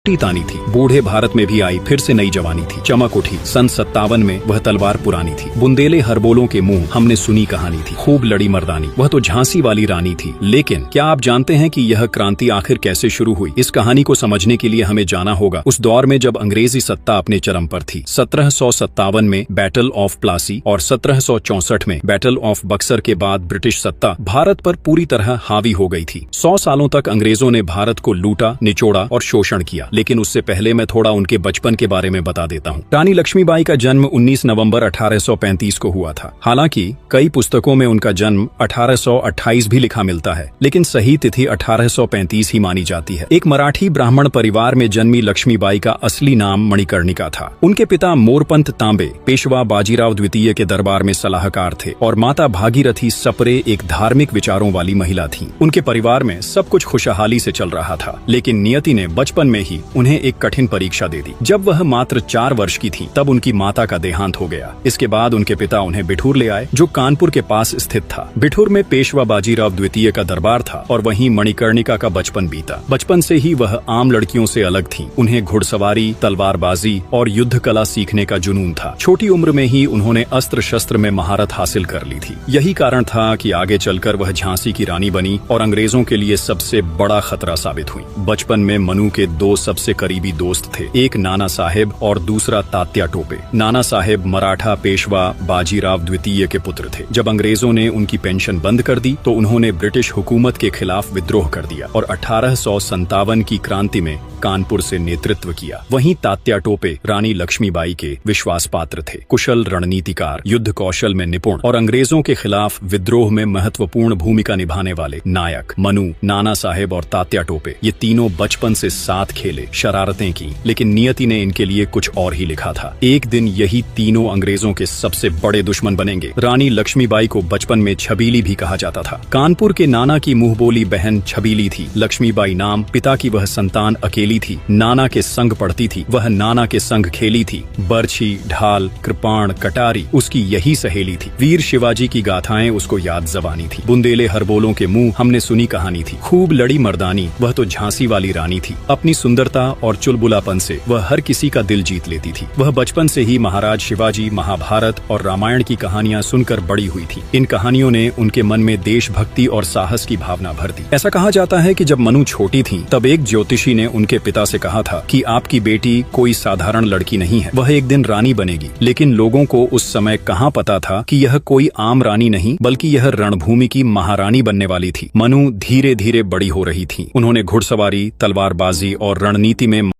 तानी थी। बूढ़े भारत में भी आई फिर से नई जवानी थी। चमक उठी सन 57 में वह तलवार पुरानी थी। बुंदेले हरबोलों के मुंह हमने सुनी कहानी थी। खूब लड़ी मर्दानी वह तो झांसी वाली रानी थी। लेकिन क्या आप जानते हैं कि यह क्रांति आखिर कैसे शुरू हुई? इस कहानी को समझने के लिए हमें जाना होगा उस दौर में जब अंग्रेजी सत्ता अपने चरम पर थी। 1757 में बैटल ऑफ प्लासी और 1764 में बैटल ऑफ बक्सर के बाद ब्रिटिश सत्ता भारत पर पूरी तरह हावी हो गई थी। 100 सालों तक अंग्रेजों ने भारत को लूटा, निचोड़ा और शोषण किया। लेकिन उससे पहले मैं थोड़ा उनके बचपन के बारे में बता देता हूँ। रानी लक्ष्मीबाई का जन्म 19 नवंबर 1835 को हुआ था। हालांकि कई पुस्तकों में उनका जन्म 1828 भी लिखा मिलता है, लेकिन सही तिथि 1835 ही मानी जाती है। एक मराठी ब्राह्मण परिवार में जन्मी लक्ष्मीबाई का असली नाम मणिकर्णिका था। उनके पिता मोरपंत तांबे पेशवा बाजीराव द्वितीय के दरबार में सलाहकार थे और माता भागीरथी सपरे एक धार्मिक विचारों वाली महिला थी। उनके परिवार में सब कुछ खुशहाली से चल रहा था, लेकिन नियति ने बचपन में ही उन्हें एक कठिन परीक्षा दे दी। जब वह मात्र 4 वर्ष की थी तब उनकी माता का देहांत हो गया। इसके बाद उनके पिता उन्हें बिठूर ले आए, जो कानपुर के पास स्थित था। बिठूर में पेशवा बाजीराव द्वितीय का दरबार था और वहीं मणिकर्णिका का बचपन बीता। बचपन से ही वह आम लड़कियों से अलग थी। उन्हें घुड़सवारी, तलवारबाजी और युद्ध कला सीखने का जुनून था। छोटी उम्र में ही उन्होंने अस्त्र शस्त्र में महारत हासिल कर ली थी। यही कारण था कि आगे चलकर वह झांसी की रानी बनी और अंग्रेजों के लिए सबसे बड़ा खतरा साबित हुई। बचपन में मनु के 2 सबसे करीबी दोस्त थे, एक नाना साहेब और दूसरा तात्या टोपे। नाना साहेब मराठा पेशवा बाजीराव द्वितीय के पुत्र थे। जब अंग्रेजों ने उनकी पेंशन बंद कर दी तो उन्होंने ब्रिटिश हुकूमत के खिलाफ विद्रोह कर दिया और 1857 की क्रांति में कानपुर से नेतृत्व किया। वहीं तात्या टोपे रानी लक्ष्मीबाई के विश्वास पात्र थे। कुशल रणनीतिकार, युद्ध कौशल में निपुण और अंग्रेजों के खिलाफ विद्रोह में महत्वपूर्ण भूमिका निभाने वाले नायक। मनु, नाना साहेब और तात्या टोपे ये तीनों बचपन से साथ खेले, शरारतें की, लेकिन नियति ने इनके लिए कुछ और ही लिखा था। एक दिन यही तीनों अंग्रेजों के सबसे बड़े दुश्मन बनेंगे। रानी लक्ष्मीबाई को बचपन में छबीली भी कहा जाता था। कानपुर के नाना की मुंहबोली बहन छबीली थी। लक्ष्मीबाई नाम, पिता की वह संतान अकेली थी। नाना के संग पढ़ती थी, वह नाना के संग खेली थी। बर्छी, ढाल, कृपाण, कटारी उसकी यही सहेली थी। वीर शिवाजी की गाथाएं उसको याद जबानी थी। बुंदेले हरबोलों के मुंह हमने सुनी कहानी थी। खूब लड़ी मर्दानी वह तो झांसी वाली रानी थी। अपनी सुंदरता और चुलबुलापन से वह हर किसी का दिल जीत लेती थी। वह बचपन से ही महाराज शिवाजी, महाभारत और रामायण की कहानियां सुनकर बड़ी हुई थी। इन कहानियों ने उनके मन में देशभक्ति और साहस की भावना भर दी। ऐसा कहा जाता है कि जब मनु छोटी थी तब एक ज्योतिषी ने उनके पिता से कहा था कि आपकी बेटी कोई साधारण लड़की नहीं है, वह एक दिन रानी बनेगी। लेकिन लोगों को उस समय कहाँ पता था कि यह कोई आम रानी नहीं बल्कि यह रणभूमि की महारानी बनने वाली थी। मनु धीरे धीरे बड़ी हो रही थी। उन्होंने घुड़सवारी, तलवारबाजी और रणनीति में